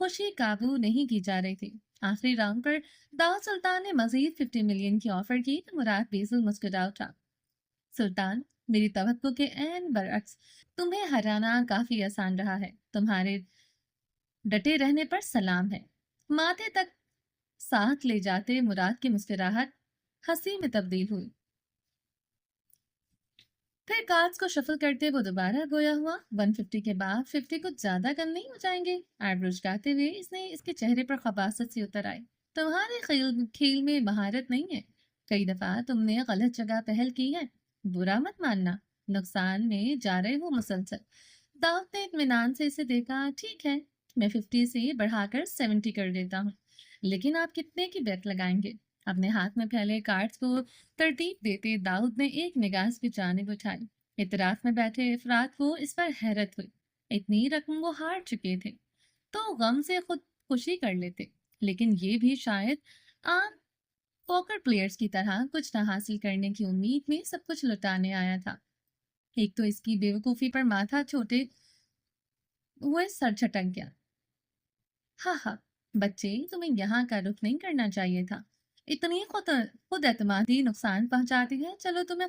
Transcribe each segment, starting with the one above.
خوشی قابو نہیں کی جا رہی تھی۔ آخری راؤنڈ پر داؤد سلطان نے مزید 50 ملین کی آفر کی تو مراد بیزل مسکرا اٹھا۔ سلطان، میری توقع کے عین برعکس تمہیں ہرانا کافی آسان رہا ہے۔ تمہارے ڈٹے رہنے پر سلام ہے۔ ماتھے تک ساتھ لے جاتے مراد کی مسکراہٹ ہنسی میں تبدیل ہوئی۔ پھر کارڈز کو شفل کرتے وہ دوبارہ گویا ہوا۔ 150 کے بعد 50 کچھ زیادہ کم نہیں ہو جائیں گے؟ آئبروز گاتے ہوئے اس کے چہرے پر خباثت سے اتر آئی۔ تمہارے کھیل میں مہارت نہیں ہے۔ کئی دفعہ تم نے غلط جگہ پہل کی ہے۔ برا مت ماننا، نقصان میں جا رہے ہو مسلسل۔ داؤد نے اطمینان سے اسے دیکھا۔ ٹھیک ہے، میں 50 سے بڑھا کر 70 کر دیتا ہوں، لیکن آپ کتنے کی بیٹ لگائیں گے؟ اپنے ہاتھ میں پھیلے کارڈز کو ترتیب دیتے داؤد نے ایک نگاہ کی جانب اٹھائی۔ اطراف میں بیٹھے افراد کو اس پر حیرت ہوئی۔ اتنی رقم وہ ہار چکے تھے تو غم سے خود خوشی کر لیتے، لیکن یہ بھی شاید عام پوکر پلیئرز کی طرح کچھ نہ حاصل کرنے کی امید میں سب کچھ لٹانے آیا تھا۔ ایک تو اس کی بیوقوفی پر ماتھا چھوٹے ہوئے سر چھٹک گیا۔ ہاں ہاں بچے، تمہیں یہاں کا رخ نہیں کرنا چاہیے تھا۔ اتنی خود اعتمادی نقصان پہنچاتی ہے۔ چلو تمہیں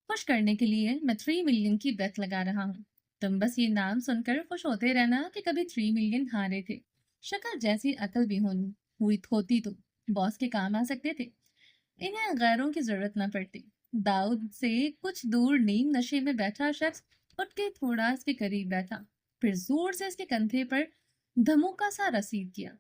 خوش کرنے کے لیے میں 3 ملین کی بیٹ لگا رہا ہوں۔ تم بس یہ نام سن کر خوش ہوتے رہنا کہ کبھی 3 ملین ہارے تھے۔ شکل جیسی عقل بھی ہوتی تو باس کے کام آ سکتے تھے۔ انہیں غیروں کی ضرورت نہ پڑتی۔ داؤد سے کچھ دور نیم نشے میں بیٹھا شخص اٹھ کے تھوڑا اس کے قریب بیٹھا، پھر زور سے اس کے کندھے پر دھموکا سا رسید کیا۔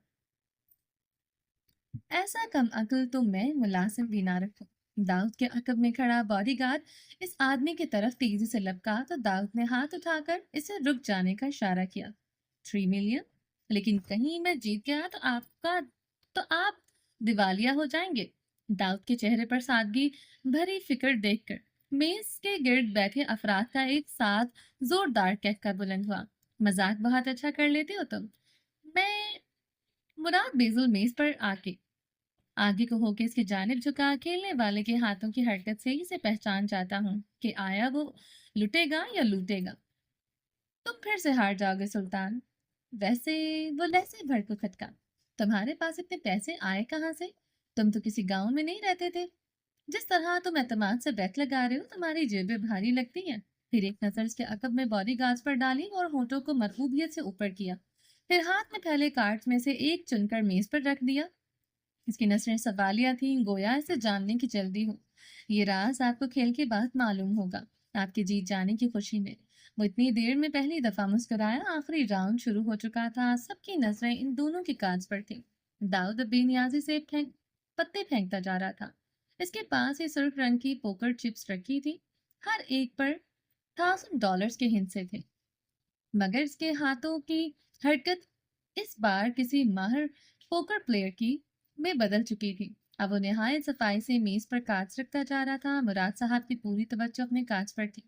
ایسا کم عقل تو میں ملازم بھی نہ رکھوں۔ داؤد کے عقب میں کھڑا باڈی گارڈ اس آدمی کی طرف تیزی سے لپکا تو داؤد نے ہاتھ اٹھا کر اسے رک جانے کا اشارہ کیا۔ 3 ملین؟ لیکن کہیں میں جیت گیا تو آپ دیوالیہ ہو جائیں گے۔ داؤد کے چہرے پر سادگی بھری فکر دیکھ کر میز کے گرد بیٹھے افراد کا ایک ساتھ زوردار کہکا بلند ہوا۔ مذاق بہت اچھا کر لیتے ہو تم۔ میں مراد بیزل میز پر آگے کو ہو کے اس کی جانب جھکا، کھیلنے والے کے ہاتھوں کی حرکت سے اسے پہچان جاتا ہوں کہ آیا وہ لٹے گا یا لوٹے گا۔ تم پھر سے ہار جاؤ گے سلطان۔ ویسے وہ لہجے بھر کو کھٹکا۔ تمہارے پاس اتنے پیسے آئے کہاں سے؟ تم تو کسی گاؤں میں نہیں رہتے تھے۔ جس طرح تم اعتماد سے بیٹ لگا رہے ہو تمہاری جیبیں بھاری لگتی ہیں۔ پھر ایک نظر اس کے عقب میں باڈی گارڈز پر ڈالی اور ہونٹوں کو مرغوبیت سے اوپر کیا، پھر ہاتھ میں پھیلے کارڈز میں سے ایک چن کر میز پر رکھ دیا۔ اس کی نظریں سوالیہ تھیں، گویا اسے جاننے کی جلدی ہو۔ یہ راز آپ کو کھیل کے بعد معلوم ہوگا، آپ کے جیت جانے کی خوشی میں۔ وہ اتنی دیر میں پہلی دفعہ مسکرایا۔ آخری راؤنڈ شروع ہو چکا تھا، سب کی نظریں ان دونوں کے کارڈز پر تھیں۔ داؤد بے نیازی سے پتے پھینکتا جا رہا تھا۔ اس کے پاس یہ سرخ رنگ کی پوکر چپس رکھی تھی، ہر ایک پر $1000 کے ہندسے تھے، مگر اس کے ہاتھوں کی حرکت اس بار کسی ماہر پوکر پلیئر کی میں بدل چکی تھی۔ اب وہ نہایت صفائی سے میز پر کارڈز رکھتا جا رہا تھا۔ مراد صاحب کی پوری توجہ اپنے کارڈز پر تھی۔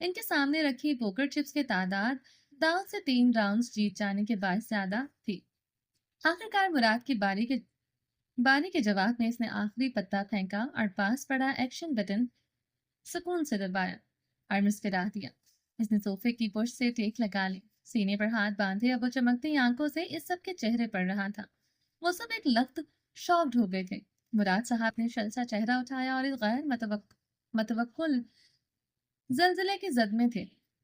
ان کے سامنے رکھی پوکر چپس کی تعداد داؤد سے 3 راؤنڈز جیت جانے کے باعث زیادہ تھی۔ آخرکار مراد کی باری کے جواب میں اس نے آخری پتا پھینکا اور پاس پڑا ایکشن بٹن سکون سے دبایا اور مسکرا دیا۔ اس نے صوفے کی پشت سے ٹیک لگا لی، سینے پر ہاتھ باندھے، اب وہ چمکتی آنکھوں سے اس سب کے چہرے پڑ رہا تھا۔ وہ سب ایک لخت شاکڈ ہو گئے تھے۔ مراد صاحب نے شلسا چہرہ اٹھایا اور اس غیر متوقع زلزلے کی زد میں تھے۔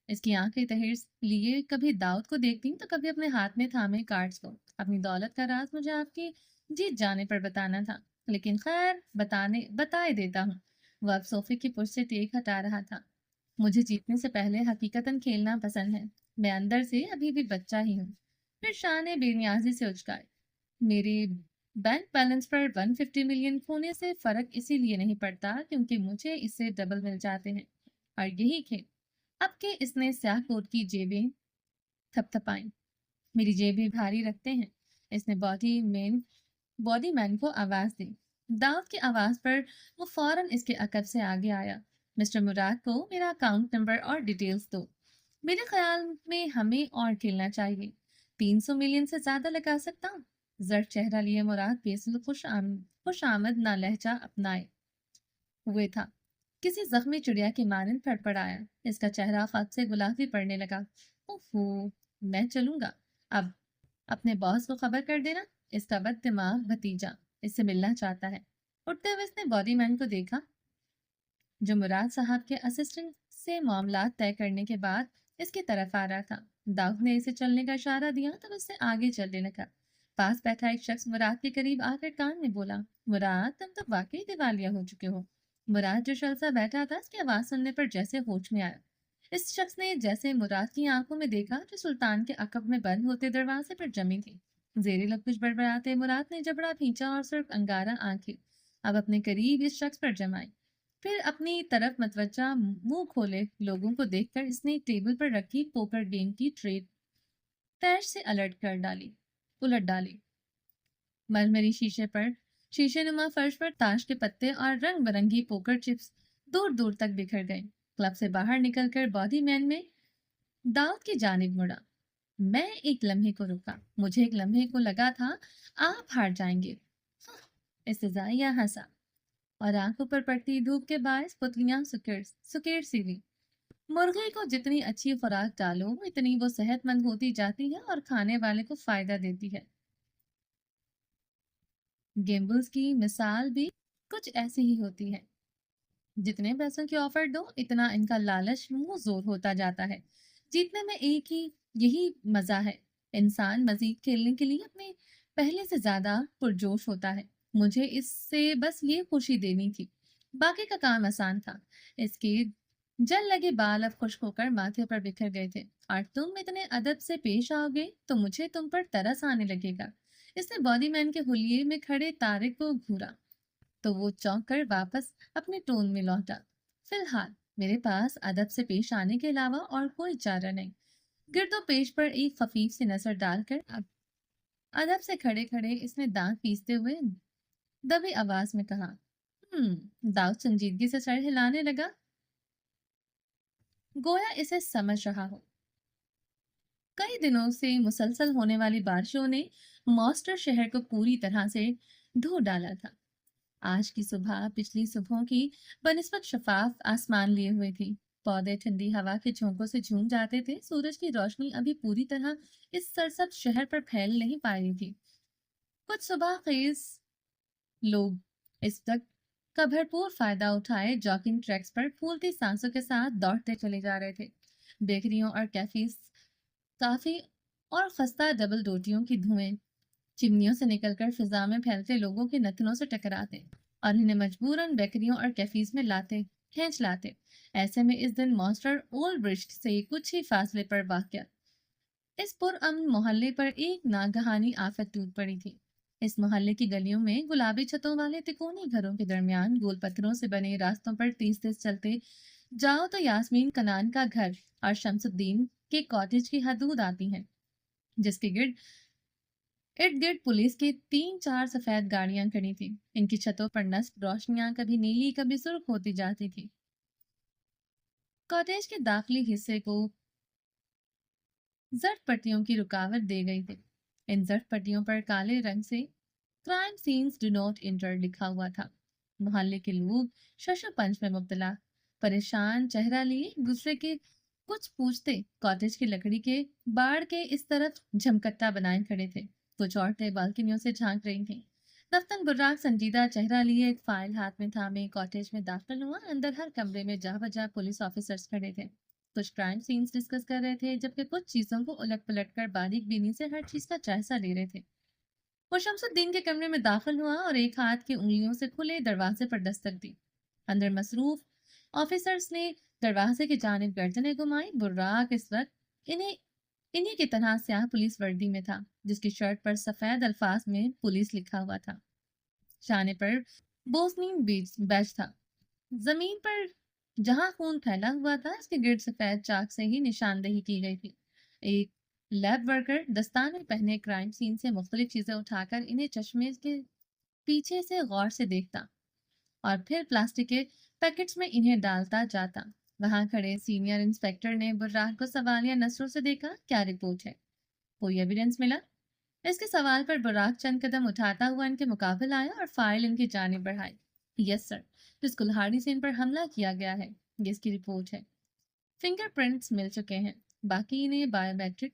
اس کی آنکھیں تہر لیے کبھی داؤد کو دیکھتی تو کبھی اپنے ہاتھ میں تھامے کارڈز کو۔ اپنی دولت کا راز مجھے آپ کی جیت جانے پر بتانا تھا، لیکن خیر بتائے دیتا ہوں۔ وہ اب صوفے کی پشت سے ٹیک ہٹا رہا تھا۔ مجھے جیتنے سے پہلے حقیقتاً کھیلنا پسند ہے۔ میں اندر سے ابھی بھی بچہ ہی ہوں۔ پھر شانے بے نیازی سے اچکائے۔ میرے بینک بیلنس پر 150 ملین کھونے سے فرق اسی لیے نہیں پڑتا کیونکہ مجھے اس سے ڈبل مل جاتے ہیں، اور یہی کھیل۔ اب کہ اس نے سیاہ کوٹ کی جیبیں تھپ تھپائیں۔ میری جیبیں بھاری رکھتے ہیں۔ اس نے باڈی مین کو آواز دی۔ داؤد کی آواز پر وہ فوراً اس کے عقب سے آگے آیا۔ مسٹر مراد کو میرا اکاؤنٹ نمبر اور ڈیٹیلز دو۔ میرے خیال میں ہمیں اور کھیلنا چاہیے۔ 300 ملین سے زیادہ لگا سکتا ہوں۔ زرد چہرہ لیے مراد بیزل خوش آمد نہ لہجہ اپنائے ہوئے تھا، کسی زخمی چڑیا کی مانند پھڑ پڑایا۔ اس کا چہرہ خط سے گلابی پڑنے لگا۔ اوہو، میں چلوں گا اب اپنے باس کو خبر کر دینا، اس کا بد دماغ بھتیجا اس سے ملنا چاہتا ہے۔ اٹھتے ہوئے اس نے باڈی مین کو دیکھا جو مراد صاحب کے اسسٹنٹ سے معاملات طے کرنے کے بعد اس کی طرف آ رہا تھا۔ داؤد نے اسے چلنے کا اشارہ دیا تو اس سے آگے چلنے لگا۔ پاس بیٹھا ایک شخص مراد کے قریب آ کر کان میں بولا، مراد تم تو واقعی دیوالیہ ہو چکے ہو۔ مراد جو شلسا بیٹھا تھا اس کی آواز سننے پر جیسے ہوش میں آیا۔ اس شخص نے جیسے مراد کی آنکھوں میں دیکھا جو سلطان کے عقب میں بند ہوتے دروازے پر جمی تھی۔ زیریں لب کچھ بڑبڑاتے مراد نے جبڑا کھینچا اور صرف انگارہ آنکھیں اب اپنے قریب اس شخص پر جمائی۔ پھر اپنی طرف متوجہ منہ کھولے لوگوں کو دیکھ کر اس نے ٹیبل پر رکھی پوکر گیم کی ٹرے تیش سے الٹ ڈالی۔ مرمری شیشے نما فرش پر تاش کے پتے اور رنگ برنگی پوکر چپس دور دور تک بکھر گئے۔ کلب سے باہر نکل کر باڈی مین میں داؤد کی جانب مڑا۔ میں ایک لمحے کو رکا، مجھے ایک لمحے کو لگا تھا آپ ہار جائیں گے۔ استزائیہ ہنسا اور آنکھوں پر پڑتی دھوپ کے باعث پتلیاں سکیڑ سی ہوئی۔ مرغے کو جتنی اچھی خوراک ڈالو اتنی وہ صحت مند ہوتی جاتی ہے اور کھانے والے کو فائدہ دیتی ہے۔ گیمبلز کی مثال بھی کچھ ایسی ہی ہوتی ہے۔ جتنے پیسوں کی آفر دو اتنا ان کا لالچ منہ زور ہوتا جاتا ہے۔ جیتنے میں یہی مزہ ہے۔ انسان مزید کھیلنے کے لیے اپنے پہلے سے زیادہ پرجوش ہوتا ہے۔ مجھے اس سے بس یہ خوشی دینی تھی، باقی کا کام آسان تھا۔ اس کے جل لگے بال اب خشک ہو کر ماتھے پر بکھر گئے تھے۔ اور تم اتنے ادب سے پیش آؤ گے تو مجھے تم پر ترس آنے لگے گا۔ اس نے باڈی مین کے حلیے میں کھڑے طارق کو گھورا تو وہ چونک کر واپس اپنے ٹون میں لوٹا۔ فی الحال میرے پاس ادب سے پیش آنے کے علاوہ اور کوئی چارہ نہیں۔ گرد و پیش پر ایک خفیف سی نظر ڈال کر ادب سے کھڑے کھڑے اس نے دانت پیستے ہوئے دبی آواز میں کہا، داؤد سنجیدگی سے سر ہلانے لگا گویا اسے سمجھ رہا ہو۔ کئی دنوں سے مسلسل ہونے والی بارشوں نے ماسٹر شہر کو پوری طرح سے دھو ڈالا تھا۔ آج کی صبح پچھلی صبحوں کی بنسبت شفاف آسمان لیے ہوئے تھی۔ پودے ٹھنڈی ہوا کے جھونکوں سے جھوم جاتے تھے۔ سورج کی روشنی ابھی پوری طرح اس سرسبز شہر پر پھیل نہیں پا رہی تھی۔ کچھ صبح خیز لوگ اس وقت کا بھرپور فائدہ اٹھائے جاگنگ ٹریکس پر پھولتی سانسوں کے ساتھ دوڑتے چلے جا رہے تھے۔ بیکریوں اور کافی اور خستہ ڈبل روٹیوں کی دھوئیں چمنیوں سے نکل کر فضا میں پھیلتے لوگوں کے نتنوں سے ٹکراتے اور انہیں مجبوراً بیکریوں اور کیفیز میں کھینچ لاتے۔ ایسے میں اس دن ماسٹر اولڈ برج سے کچھ ہی فاصلے پر واقع اس پرامن محلے پر ایک ناگہانی آفت ٹوٹ پڑی تھی۔ اس محلے کی گلیوں میں گلابی چھتوں والے تکونی گھروں کے درمیان گول پتھروں سے بنے راستوں پر تیز تیز چلتے جاؤ تو یاسمین کنان کا گھر اور شمس الدین کے کاٹیج کی حدود آتی ہیں، جس کے ارد گرد پولیس کی 3-4 سفید گاڑیاں کھڑی تھیں۔ ان کی چھتوں پر نصب روشنیاں کبھی نیلی کبھی سرخ ہوتی جاتی تھی۔ کاٹیج کے داخلی حصے کو زرد پٹیوں کی رکاوٹ دے گئی تھی۔ ان زرد پٹیوں پر کالے رنگ سے crime scenes do not enter لکھا ہوا تھا۔ محلے کے لوگ شش و پنج میں مبتلا پریشان چہرہ لیے دوسرے کے کچھ پوچھتے کاٹیج کی لکڑی کے باڑ کے اس طرف جھمکٹا بنائے کھڑے تھے۔ کچھ عورتیں بالکنیوں سے جھانک رہی تھیں۔ دفتن براق سنجیدہ چہرہ لیے ایک فائل ہاتھ میں تھامے کاٹیج میں داخل ہوا۔ اندر ہر کمرے میں جا بجا پولیس آفیسرز کھڑے تھے۔ کچھ کرائم سینز ڈسکس کر رہے تھے جبکہ کچھ چیزوں کو الٹ پلٹ کر باریک بینی سے ہر چیز کا جائزہ لے رہے تھے۔ وہ شمس الدین کے کمرے میں داخل ہوا اور ایک ہاتھ کی انگلیوں سے کھلے دروازے پر دستک دی۔ اندر مصروف آفیسرز نے دروازے کی جانب گردنیں گھمائی۔ براق اس وقت انہی کی طرح سیاہ پولیس وردی میں تھا جس کی شرٹ پر سفید الفاظ میں پولیس لکھا ہوا تھا۔ شانے پر بوسنین بیج تھا۔ زمین پر جہاں خون پھیلا ہوا تھا اس کے گرد سفید چاک سے ہی نشاندہی کی گئی تھی۔ ایک لیب ورکر دستانے پہنے کرائم سین سے مختلف چیزیں اٹھا کر انہیں چشمے کے پیچھے سے غور سے دیکھتا اور پھر پلاسٹک کے پیکٹس میں انہیں ڈالتا جاتا۔ وہاں کھڑے سینئر انسپیکٹر نے براق کو سوالیہ نظروں سے دیکھا۔ کیا رپورٹ ہے؟ کوئی ایویڈنس ملا؟ اس کے سوال پر براق چند قدم اٹھاتا ہوا ان کے مقابل آیا اور فائل ان کی جانب بڑھائی۔ یس سر، جس کلہاڑی سے ان پر حملہ کیا گیا ہے یہ اس کی رپورٹ ہے۔ فنگر پرنٹس مل چکے ہیں، باقی انہیں بایو میٹرک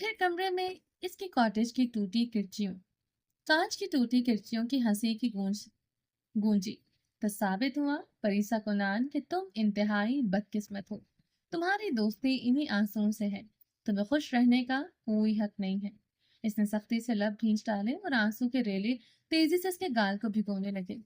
پھر کمرے میں اس کی کاٹیج کی ٹوٹی کھڑکیوں کانچ کی ٹوٹی کھڑکیوں کی ہنسی کی گونجی تو ثابت ہوا پریسا کنان کہ تم انتہائی بدقسمت ہو. تمہاری دوستی انہی آنسوؤں سے ہے. تمہیں خوش رہنے کا کوئی حق نہیں ہے. اس نے سختی سے لب بھینچ ڈالے اور آنسو کے ریلے تیزی سے اس کے گال کو بھگونے لگے،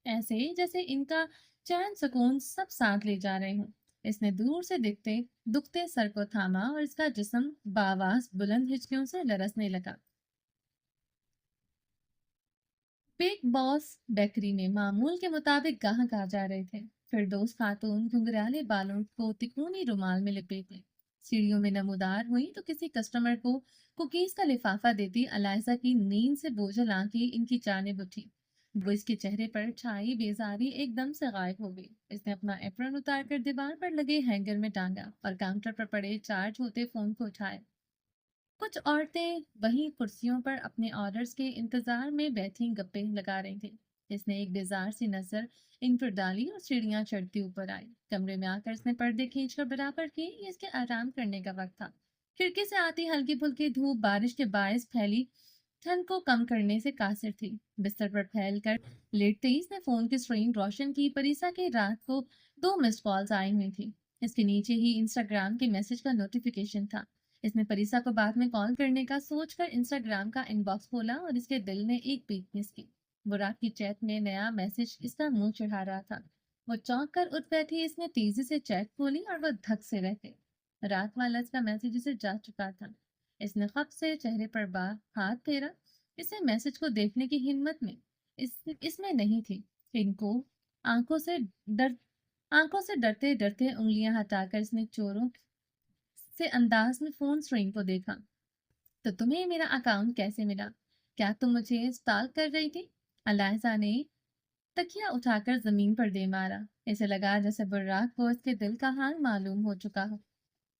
ایسے جیسے ان کا چین سکون سب ساتھ لے جا رہے ہوں. اس نے دور سے دکھتے سر کو تھاما اور اس کا جسم باواز بلند ہچکیوں سے لرزنے لگا. بیگ باس بیکری میں معمول کے مطابق گاہک آ جا رہے تھے. فردوس خاتون گھنگرالے بالوں کو تکونی رومال میں لپیٹے سیڑھیوں میں نمودار ہوئی تو کسی کسٹمر کو کوکیز کا لفافہ دیتی الائزہ کی نیند سے بوجھل آنکھیں ان کی جانب اٹھی. وہ اس کے چہرے پر چھائی بیزاری ایک دم سے غائب ہو گئی. اس نے اپنا ایپرن اتار کر دیوار پر لگے ہینگر میں ٹانگا اور کاؤنٹر پر پڑے چارج ہوتے فون کو اٹھائے. کچھ عورتیں وہیں کرسیوں پر اپنے آرڈرز کے انتظار میں بیٹھی گپے لگا رہی تھیں. اس نے ایک بیزار سی نظر ان پر ڈالی اور سیڑھیاں چڑھتی اوپر آئی. کمرے میں آ کر اس نے پردے کھینچ کر برابر کی. یہ اس کے آرام کرنے کا وقت تھا. کھڑکی سے آتی ہلکی پھلکی دھوپ بارش کے باعث پھیلی ٹھنڈ کو کم کرنے سے قاصر تھی. بستر پر پھیل کر لیٹتے ہی اس نے فون کی اسکرین روشن کی. پریسا کی رات کو 2 مسڈ کالز آئی ہوئی تھی. اس کے نیچے ہی انسٹاگرام کے میسج کا نوٹیفیکیشن تھا. اس نے پریسا کو بعد میں کال کرنے کا سوچ کر انسٹاگرام کا ان باکس کھولا اور اس کے دل نے ایک بیٹ مس کی. وہ رات کی چیٹ میں نیا میسج اس کا منہ چڑھا رہا تھا. وہ چونک کر اٹھ بیٹھی. اس نے تیزی سے چیٹ کھولی اور وہ دھک سے رہ گئی. رات والا اس کا میسج اسے جا چکا تھا. اس نے خپ سے چہرے پر ہاتھ پھیرا. اسے میسج کو دیکھنے کی ہمت میں اس میں نہیں تھی. ان کو آنکھوں سے ڈرتے ڈرتے انگلیاں ہٹا کر اس نے چوروں سے انداز میں فون اسکرین کو دیکھا. تو تمہیں میرا اکاؤنٹ کیسے ملا؟ کیا تم مجھے اسٹال کر رہی تھی؟ الائزہ نے تکیا اٹھا کر زمین پر دے مارا. اسے لگا جیسے براق کو اس کے دل کا حال معلوم ہو چکا ہو.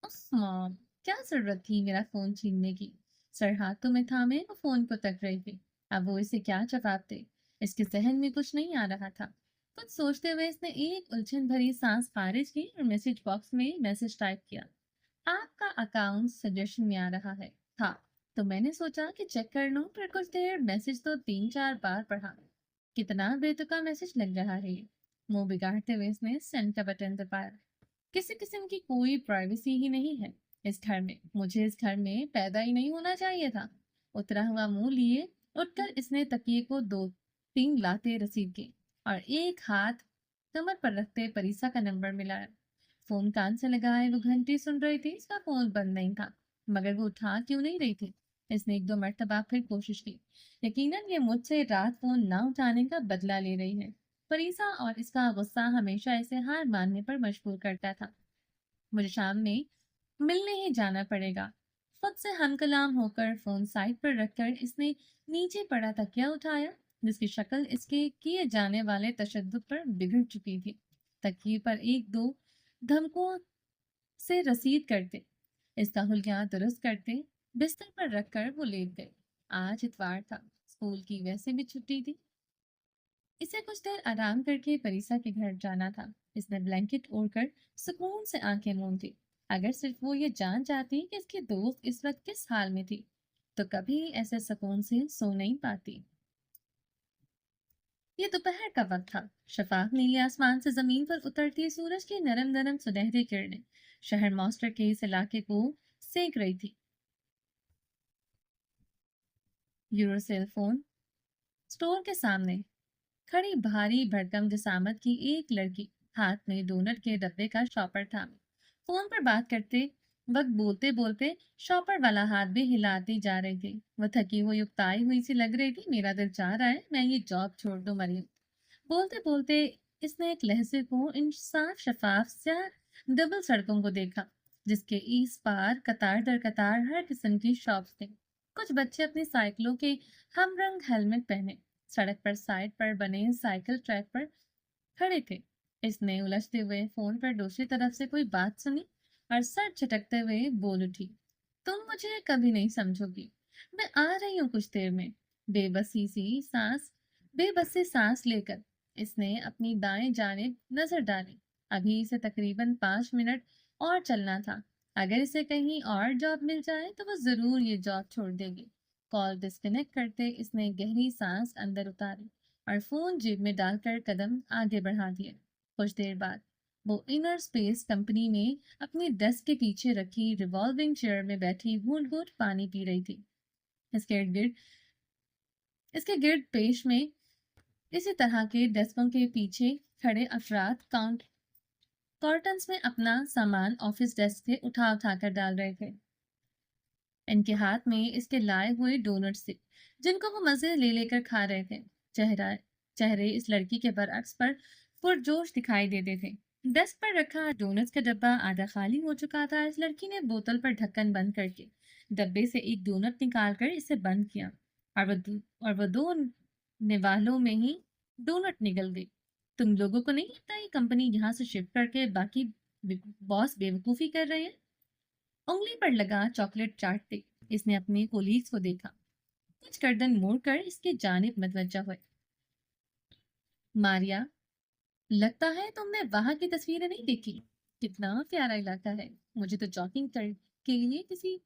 اف مام، کیا ضرورت تھی میرا فون چھیننے کی؟ سر ہاتھوں میں تھامے وہ فون کو تک رہی تھی. اب وہ اسے کیا جواب دے؟ اس کے ذہن میں کچھ نہیں آ رہا تھا. کچھ سوچتے ہوئے اس نے ایک الجھن بھری سانس خارج کی اور میسج باکس میں میسج ٹائپ کیا. آپ کا اکاؤنٹ سجیشن میں آ رہا ہے تھا تو میں نے سوچا کہ چیک کر لوں. پھر کچھ دیر میسج تو 3-4 بار پڑھا. کتنا بے تکا میسج لگ رہا ہے یہ. منہ بگاڑتے ہوئے اس نے سینڈ کا بٹن دبایا. کسی قسم کی کوئی پرائیویسی ہی نہیں ہے اس گھر میں. مجھے اس گھر میں پیدا ہی نہیں ہونا چاہیے تھا. اترا ہوا منہ لیے اٹھ کر اس نے تکیے کو 2-3 لاتے رسید کی اور ایک ہاتھ کمر پر رکھتے پریسا کا نمبر ملایا. فون کان سے لگائے وہ گھنٹی سن رہی تھی. اس کا فون بند نہیں تھا مگر وہ اٹھا کیوں نہیں رہی تھی؟ اس نے 1-2 مرتبہ پھر کوشش کی. یقیناً یہ مجھ سے رات فون نہ اٹھانے کا بدلہ لے رہی ہے. پریسا اور اس کا غصہ ہمیشہ اسے ہار ماننے پر مجبور کرتا تھا. مجھے شام میں ملنے ہی جانا پڑے گا. خود سے ہم کلام ہو کر فون سائڈ پر رکھ کر اس نے نیچے پڑا تکیا اٹھایا جس کی شکل اس کے کیے جانے والے تشدد پر بگڑ چکی تھی. تکیے پر 1-2 دھمکوں سے رسید کرتے اس کا حلیہ درست کرتے بستر پر رکھ کر وہ لیٹ گئے. آج اتوار تھا. اسکول کی ویسے بھی چھٹی تھی. اسے کچھ دیر آرام کر کے پریسا کے گھر جانا تھا. اس نے بلینکٹ اوڑھ کر سکون سے آنکھیں موندی. اگر صرف وہ یہ جان چاہتی کہ اس کی دوست اس وقت کس حال میں تھی تو کبھی ایسے سکون سے سو نہیں پاتی. یہ دوپہر کا وقت تھا. شفاف نیلے آسمان سے زمین پر اترتی سورج کی نرم نرم سنہری کرنیں شہر ماسٹر کے اس علاقے کو سینک رہی تھی. یوروسیل فون اسٹور کے سامنے کھڑی بھاری بھرکم جسامت کی ایک لڑکی ہاتھ میں ڈونٹ کے ڈبے کا شاپر تھامے فون پر بات کرتے وقت بولتے بولتے شاپر والا ہاتھ بھی ہلاتی جا رہی تھی. وہ تھکی ہوئی اکتائی ہوئی سی لگ رہی تھی. میرا دل چاہ رہا ہے میں یہ جاب چھوڑ دوں مریم. بولتے بولتے اس نے ایک لہجے کو ان صاف شفاف سیاہ ڈبل سڑکوں کو دیکھا جس کے اس پار قطار در قطار ہر قسم کی شاپس تھے. کچھ بچے اپنی سائیکلوں کے ہم رنگ ہیلمٹ پہنے سڑک پر سائڈ پر بنے سائیکل ٹریک پر کھڑے تھے. اس نے الجھتے ہوئے فون پر دوسری طرف سے کوئی بات سنی اور سر چھٹکتے ہوئے بول اٹھی. تم مجھے کبھی نہیں سمجھو گی. میں آ رہی ہوں کچھ دیر میں. بے بس سے سانس لے کر اس نے اپنی دائیں جانب نظر ڈالی. ابھی اسے تقریباً 5 منٹ اور چلنا تھا. اگر اسے کہیں اور جاب مل جائے تو وہ ضرور یہ جاب چھوڑ دے گی۔ کال ڈسکنیکٹ کرتے اس نے گہری سانس اندر اتاری اور فون جیب میں ڈال کر قدم آگے بڑھا دیے۔ کچھ دیر بعد وہ انر اسپیس کمپنی میں اپنی ڈیسک کے پیچھے رکھی ریوالونگ چیئر میں بیٹھی گھونٹ گھونٹ پانی پی رہی تھی۔ اس کے گرد پیش میں اسی طرح کے ڈیسکوں کے پیچھے کھڑے افراد کارٹنز میں اپنا سامان آفس ڈیسک سے اٹھا کر ڈال رہے تھے۔ ان کے ہاتھ میں اس کے لائے ہوئے ڈونٹس تھے جن کو وہ مزے لے کر کھا رہے تھے۔ چہرے اس لڑکی کے برعکس پر پرجوش دکھائی دیتے تھے۔ ڈیسک پر رکھا ڈونٹس کا ڈبہ آدھا خالی ہو چکا تھا۔ اس لڑکی نے بوتل پر ڈھکن بند کر کے ڈبے سے ایک ڈونٹ نکال کر اسے بند کیا اور وہ دو نوالوں میں ہی ڈونٹ نگل گئی۔ تم لوگوں کو نہیں لگتا یہ کمپنی یہاں سے شفٹ کر کے باقی باس بیوقوفی کر رہے ہیں؟ انگلی پر لگا چاکلیٹ چاٹتے اس نے اپنے کولیگز کو دیکھا۔ کچھ گردن موڑ کر اس کی جانب متوجہ ہوئے۔ ماریا، لگتا ہے تم نے وہاں کی تصویریں نہیں دیکھی۔ کتنا پیارا علاقہ ہے۔ مجھے تو جاگنگ کے لیے کسی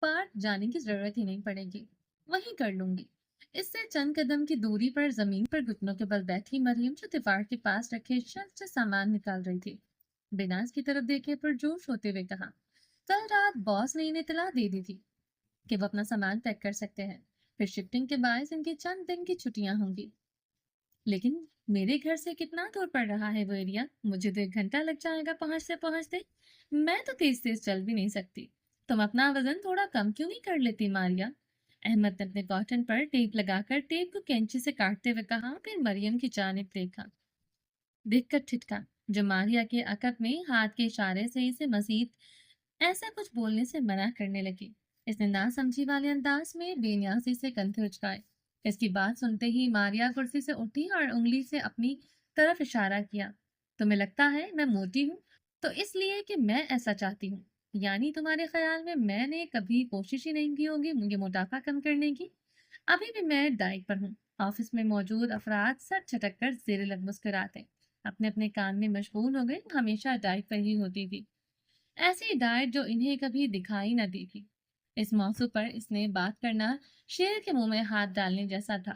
پارک جانے کی ضرورت ہی نہیں پڑے گی، وہیں کر لوں گی۔ اس سے چند قدم کی دوری پر زمین پر گھٹنوں کے بل بیٹھی مریم جو دیوار کے پاس رکھے شیلف سے سامان نکال رہی تھی، بنا اس کی طرف دیکھے پرجوش ہوتے ہوئے کہا، کل رات باس نے انہیں اطلاع دے دی تھی کہ وہ اپنا سامان پیک کر سکتے ہیں، پھر شفٹنگ کے باعث ان کی چند دن کی چھٹیاں ہوں گی۔ لیکن میرے گھر سے کتنا دور پڑ رہا ہے وہ ایریا؟ مجھے تو 1 گھنٹہ لگ جائے گا پہنچتے۔ میں تو تیز چل بھی نہیں سکتی۔ تم اپنا وزن تھوڑا کم کیوں نہیں کر لیتی ماریا؟ احمد نے اپنے کاٹن پر ٹیپ لگا کر ٹیپ کو کینچی سے کاٹتے ہوئے کہا، پھر مریم کی جانب دیکھ کر ٹھٹکا جو ماریا کے عقب میں ہاتھ کے اشارے سے اسے مزید ایسا کچھ بولنے سے منع کرنے لگی۔ اس نے ناسمجھی والے انداز میں بے نیازی سے کندھے اچکائے۔ اس کی بات سنتے ہی ماریا کرسی سے اٹھی اور انگلی سے اپنی طرف اشارہ کیا۔ تمہیں لگتا ہے میں موٹی ہوں تو اس لیے کہ میں ایسا چاہتی ہوں؟ یعنی تمہارے خیال میں نے کبھی کوشش ہی نہیں کی ہوگی مجھے موٹاپا کم کرنے کی؟ ابھی بھی میں ڈائٹ پر ہوں۔ آفس میں موجود افراد سر چھٹک کر زیر لب مسکراتے اپنے کام میں مشغول ہو گئے۔ ہمیشہ ڈائٹ پر ہی ہوتی تھی، ایسی ڈائٹ جو انہیں کبھی دکھائی نہ دی تھی۔ اس موضوع پر اس نے بات کرنا شیر کے منہ میں ہاتھ ڈالنے جیسا تھا۔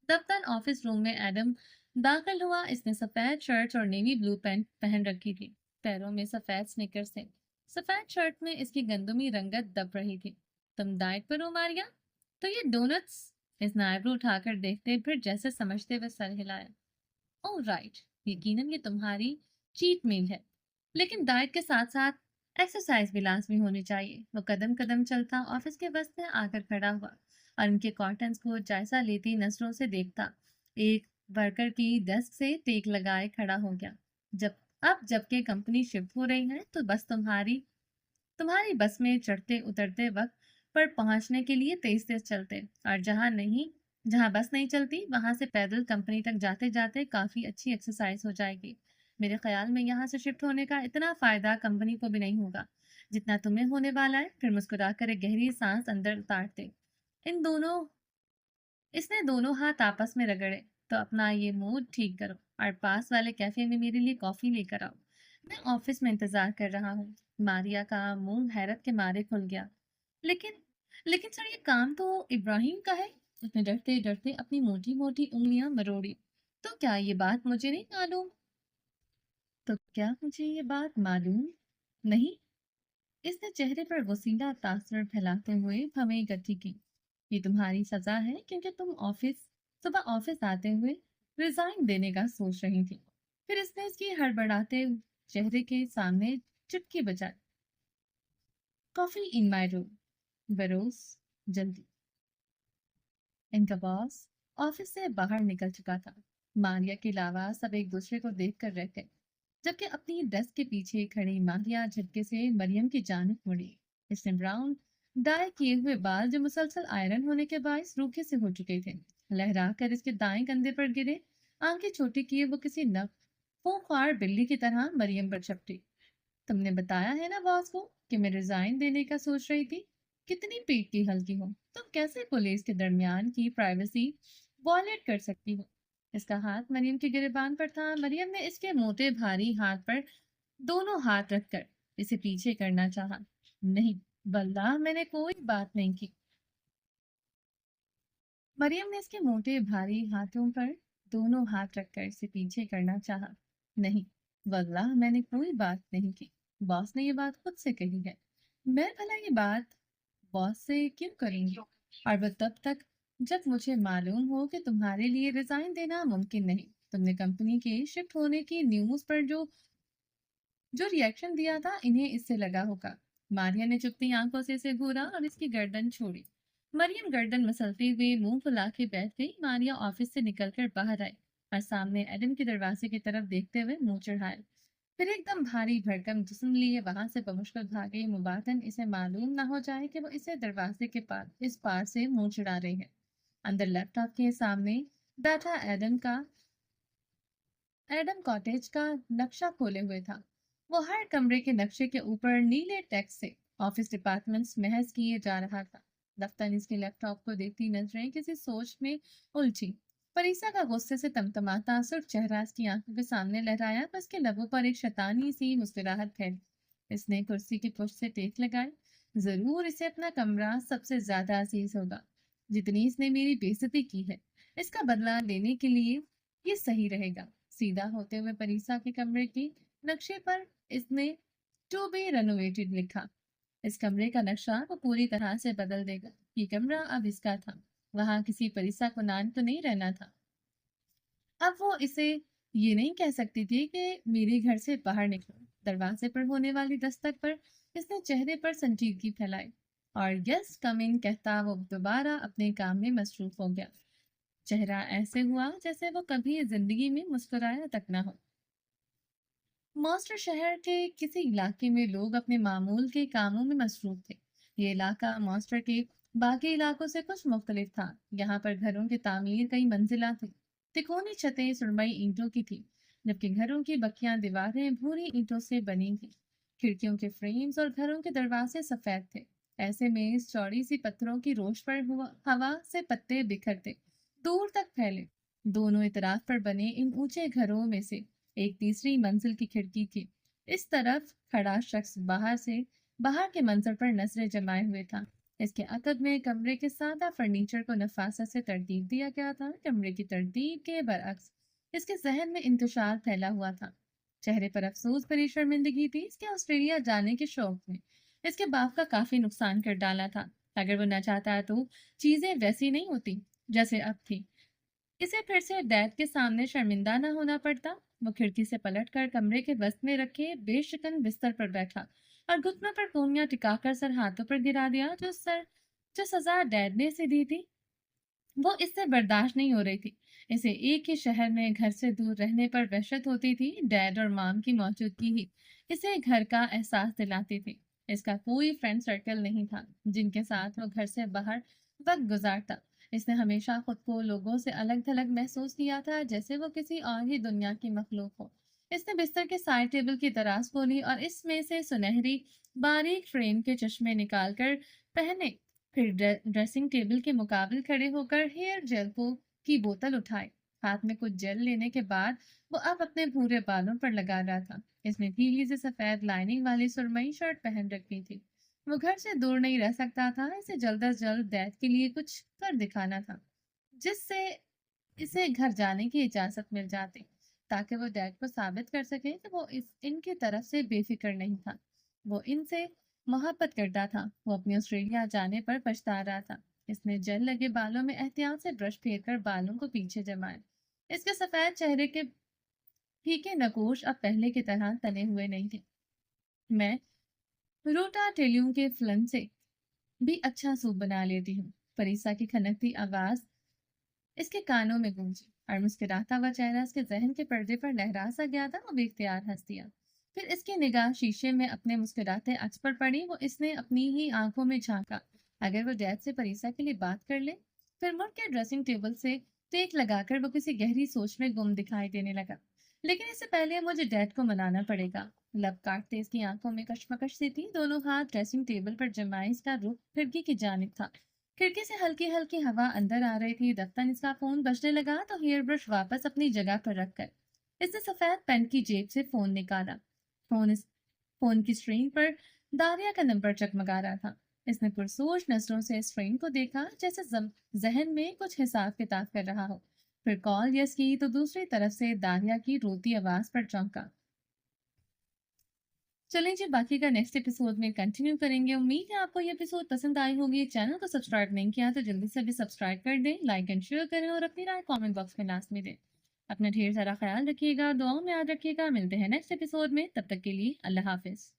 دفتر آفس روم میں ایڈم داخل ہوا۔ اس نے سفید شرٹ اور نیوی بلو پینٹ پہن رکھی تھی، پیروں میں سفید سنیکرز تھے۔ سفید شرٹ میں اس کی گندمی رنگت دب رہی تھی۔ تم ڈائٹ پر ہو ماریا؟ تو یہ ڈونٹس؟ اس نے آئیبرو اٹھا کر دیکھتے پھر جیسے سمجھتے ہوئے سر ہلایا۔ او رائٹ، یقیناً یہ تمہاری چیٹ میل ہے، لیکن ڈائٹ کے ساتھ ساتھ ایکسرسائز بھی لازمی ہونی چاہیے۔ وہ قدم چلتا آفس کے وسط میں آ کر کھڑا ہوا اور ان کے کارٹنز کو جائزہ لیتی نظروں سے دیکھتا ایک ورکر کی ڈیسک سے ٹیک لگائے کھڑا ہو گیا۔ جبکہ کمپنی شفٹ ہو رہی ہے تو بس تمہاری بس میں چڑھتے اترتے وقت پر پہنچنے کے لیے تیز چلتے، اور جہاں بس نہیں چلتی وہاں سے پیدل کمپنی تک جاتے جاتے کافی اچھی ایکسرسائز ہو جائے گی۔ میرے خیال میں یہاں سے شفٹ ہونے کا اتنا فائدہ کمپنی کو بھی نہیں ہوگا جتنا تمہیں ہونے والا ہے۔ پھر مسکرا کر ایک گہری سانس اندر اتارتے اس نے دونوں ہاتھ آپس میں رگڑے، تو اپنا یہ موڈ ٹھیک کرو اور پاس والے کیفے میں میرے لیے کافی لے کر آؤ، میں آفس میں انتظار کر رہا ہوں۔ ماریا کا منہ حیرت کے مارے کھل گیا۔ لیکن سر یہ کام تو ابراہیم کا ہے۔ اس نے ڈرتے ڈرتے اپنی موٹی موٹی انگلیاں مروڑی۔ تو کیا یہ بات مجھے نہیں معلوم؟ تو کیا مجھے یہ بات معلوم نہیں؟ اس نے چہرے پر وسیلہ تاثر پھیلاتے ہوئے ہمیں اکٹھی کی۔ یہ تمہاری سزا ہے کیونکہ تم صبح آفس آتے ہوئے ریزائن دینے کا سوچ رہی تھی۔ پھر اس نے اس کی ہڑبڑاتے چہرے کے سامنے چٹکی بجائی۔ کافی ان مائی روم، بروز جلدی۔ ان کا باس آفس سے باہر نکل چکا تھا۔ ماریا کے علاوہ سب ایک دوسرے کو دیکھ کر رہ گئے، جبکہ اپنی ڈیسک کے پیچھے کھڑی ماریا جھٹکے سے مریم کی جانب مڑی۔ اس نے براؤن ڈائی کیے ہوئے بال جو مسلسل آئرن ہونے کے باعث روکھے سے ہو چکے تھے لہرا کر اس کے دائیں کندھے پر گرے۔ آنکھیں چھوٹی کیے وہ کسی خوار بلی کی طرح مریم پر چپٹی۔ تم نے بتایا ہے نا باس کو کہ میں ریزائن دینے کا سوچ رہی تھی؟ کتنی پیٹ کی ہلکی ہو تم، کیسے پولیس کے درمیان کی پرائیویسی وائلیٹ کر سکتی ہو؟ اس کا ہاتھ مریم کے گریبان پر تھا۔ مریم نے اس کے موٹے بھاری ہاتھ پر دونوں ہاتھ رکھ کر اسے پیچھے کرنا چاہا۔ نہیں واللہ میں نے کوئی بات نہیں کی۔ مریم نے اس کے موٹے بھاری ہاتھوں پر دونوں ہاتھ رکھ کر اسے پیچھے کرنا چاہا۔ نہیں واللہ میں نے کوئی بات نہیں کی۔ باس نے یہ بات خود سے کہی ہے، میں بھلا یہ بات باس سے کیوں کروں گی؟ اور وہ تب تک جب مجھے معلوم ہو کہ تمہارے لیے ریزائن دینا ممکن نہیں۔ تم نے کمپنی کے شفٹ ہونے کی نیوز پر جو ریئیکشن دیا تھا انہیں اس سے لگا ہوگا۔ ماریا نے چپتی آنکھوں سے اسے گھورا اور اس کی گردن چھوڑی۔ مریم گردن مسلتے ہوئے منہ پھلا کے بیٹھ گئی۔ ماریا آفس سے نکل کر باہر آئی اور سامنے ایڈم کے دروازے کی طرف دیکھتے ہوئے منہ چڑھایا، پھر ایک دم بھاری بھرکم جسم لیے وہاں سے بمشکل بھاگے، مبادن اسے معلوم نہ ہو جائے کہ وہ اسے دروازے کے پاس اس پار سے منہ چڑھا رہی ہے۔ اندر لیپ ٹاپ کے سامنے بیٹھا ایڈم کاٹیج کا نقشہ کھولے ہوئے تھا۔ وہ ہر کمرے کے نقشے کے اوپر نیلے ٹیکسٹ سے آفس ڈپارٹمنٹس محض کیے جا رہا تھا۔ دفتر اس کے لیپ ٹاپ کو دیکھتی نظریں کسی سوچ میں الجھی۔ پریسا کا غصے سے تمتماتا سرخ چہرہ اس کی آنکھوں کے سامنے لہرایا، بس کے لبوں پر ایک شیطانی سی مسکراہٹ پھیلی۔ اس نے کرسی کی پشت سے ٹیک لگائی۔ ضرور اسے اپنا کمرہ سب سے زیادہ عزیز ہوگا۔ جتنی اس نے میری بے عزتی کی ہے، اس کا بدلہ لینے کے لیے یہ صحیح رہے گا۔ سیدھا ہوتے ہوئے پریسا کے کمرے کی نقشے پر اس نے ٹو بی رینوویٹڈ لکھا۔ اس کمرے کا نقشہ وہ پوری طرح سے بدل دے گا۔ یہ کمرہ اب اس کا تھا، وہاں کسی پریسا کو نان تو نہیں رہنا تھا۔ اب وہ اسے یہ نہیں کہہ سکتی تھی کہ میرے گھر سے باہر نکلو۔ دروازے پر ہونے والی دستک پر اس نے چہرے پر سنجیدگی پھیلائی اور یس کمنگ کہتا وہ دوبارہ اپنے کام میں مصروف ہو گیا۔ چہرہ ایسے ہوا جیسے وہ کبھی زندگی میں مسکرایا تک نہ ہو۔ ماسٹر شہر کے کسی علاقے میں لوگ اپنے معمول کے کاموں میں مصروف تھے۔ یہ علاقہ ماسٹر کے باقی علاقوں سے کچھ مختلف تھا۔ یہاں پر گھروں کی تعمیر کئی منزلہ تھی۔ تکونی چھتیں سرمئی اینٹوں کی تھی، جبکہ گھروں کی بکیاں دیواریں بھوری اینٹوں سے بنی تھیں۔ کھڑکیوں کے فریمز اور گھروں کے دروازے سفید تھے۔ ایسے میں اس چوڑی سی پتھروں کی روش پر ہوا سے پتے بکھرتے دور تک پھیلے۔ دونوں اطراف پر بنے ان اونچے گھروں میں سے ایک تیسری منزل کی کھڑکی تھی۔ اس طرف کھڑا شخص باہر کے منظر پر نظریں جمائے ہوئے تھا۔ اس کے عقب میں کمرے کے سادہ فرنیچر کو نفاست سے ترتیب دیا گیا تھا۔ کمرے کی ترتیب کے برعکس اس کے ذہن میں انتشار پھیلا ہوا تھا۔ چہرے پر افسوس بھری شرمندگی تھی۔ اس کے آسٹریلیا جانے کے شوق میں اس کے باپ کا کافی نقصان کر ڈالا تھا۔ اگر وہ نہ چاہتا تو چیزیں ویسی نہیں ہوتی جیسے اب تھی۔ اسے پھر سے ڈیڈ کے سامنے شرمندہ نہ ہونا پڑتا۔ وہ کھڑکی سے پلٹ کر کمرے کے وسط میں رکھے بے شکن بستر پر بیٹھا اور گھٹنوں پر کونیاں ٹکا کر سر ہاتھوں پر گرا دیا۔ جو سزا ڈیڈ نے اسے دی تھی وہ اس سے برداشت نہیں ہو رہی تھی۔ اسے ایک ہی شہر میں گھر سے دور رہنے پر وحشت ہوتی تھی۔ ڈیڈ اور مام کی موجودگی ہی اسے گھر کا احساس دلاتی تھی۔ اس کا کوئی فرینڈ سرکل نہیں تھا جن کے ساتھ وہ گھر سے باہر وقت گزارتا۔ اس نے ہمیشہ خود کو لوگوں سے الگ تھلگ محسوس کیا تھا، جیسے وہ کسی اور ہی دنیا کی مخلوق ہو۔ اس نے بستر کے سائڈ ٹیبل کی دراز کھولی اور اس میں سے سنہری باریک فریم کے چشمے نکال کر پہنے، پھر ڈریسنگ ٹیبل کے مقابل کھڑے ہو کر ہیئر جیل کی بوتل اٹھائی۔ ہاتھ میں کچھ جیل لینے کے بعد وہ اب اپنے بھورے بالوں پر لگا رہا تھا۔ اس نے ڈھیلی سے سفید لائننگ والی سرمئی شرٹ پہن رکھی تھی۔ وہ گھر سے دور نہیں رہ سکتا تھا۔ اسے جلد از جلد ڈیڈ کے لیے کچھ کر دکھانا تھا جس سے اسے گھر جانے کی اجازت مل جاتی، تاکہ وہ ڈیڈ کو ثابت کر سکے کہ وہ ان کی طرف سے بے فکر نہیں تھا۔ وہ ان سے محبت کرتا تھا۔ وہ اپنے آسٹریلیا جانے پر پچھتا رہا تھا۔ اس نے جل لگے بالوں میں احتیاط سے برش پھیر کر بالوں کو پیچھے جمائے۔ اس کے سفید چہرے کے پھیکے نقوش اب پہلے کی طرح تنے ہوئے نہیں تھے۔ میں روٹا ٹیلیوں کے فلم سے بھی اچھا سوپ بنا لیتی ہوں۔ پریسا کی کھنکتی آواز اس کے کانوں میں گونجی اور مسکراتا ہوا چہرہ اس کے ذہن کے پردے پر لہرا سا گیا تھا۔ وہ بے اختیار ہنس دیا۔ پھر اس کی نگاہ شیشے میں اپنے مسکراتے عکس پر پڑی۔ وہ اس نے اپنی ہی آنکھوں میں جھانکا۔ اگر وہ ڈیڈ سے پریسا کے لیے بات کر لے؟ پھر مڑ کے ڈریسنگ ٹیبل سے ٹیک لگا کر وہ کسی گہری سوچ میں گم دکھائی دینے لگا۔ لیکن اس سے پہلے مجھے ڈیڈ کو منانا پڑے گا۔ لب کاٹتے اس کی آنکھوں میں کشمکش سی تھی۔ دونوں ہاتھ ڈریسنگ ٹیبل پر جمائے اس کا رخ کھڑکی کی جانب تھا۔ کھڑکی سے ہلکی ہلکی ہوا اندر آ رہی تھی۔ دفتر اس کا فون بجنے لگا تو ہیئر برش واپس اپنی جگہ پر رکھ کر اس نے سفید پینٹ کی جیب سے فون نکالا۔ فون کی اسکرین پر داریہ کا نمبر چکمگا رہا تھا۔ اس نے پرسوچ نظروں سے اسکرین کو دیکھا، جیسے ذہن میں کچھ حساب کتاب کر رہا ہو۔ پھر کال یس کی تو دوسری طرف سے داریہ کی روتی آواز پر چونکا۔ چلیں جی، باقی کا نیکسٹ ایپیسوڈ میں کنٹینیو کریں گے۔ امید ہے آپ کو یہ ایپیسوڈ پسند آئی ہوگی۔ چینل کو سبسکرائب نہیں کیا تو جلدی سے بھی سبسکرائب کر دیں، لائک اینڈ شیئر کریں اور اپنی رائے کامنٹ باکس میں لازمی دیں۔ اپنا ڈھیر سارا خیال رکھیے گا، دعاؤں میں یاد رکھیے گا۔ ملتے ہیں نیکسٹ ایپیسوڈ میں، تب تک کے لیے اللہ حافظ۔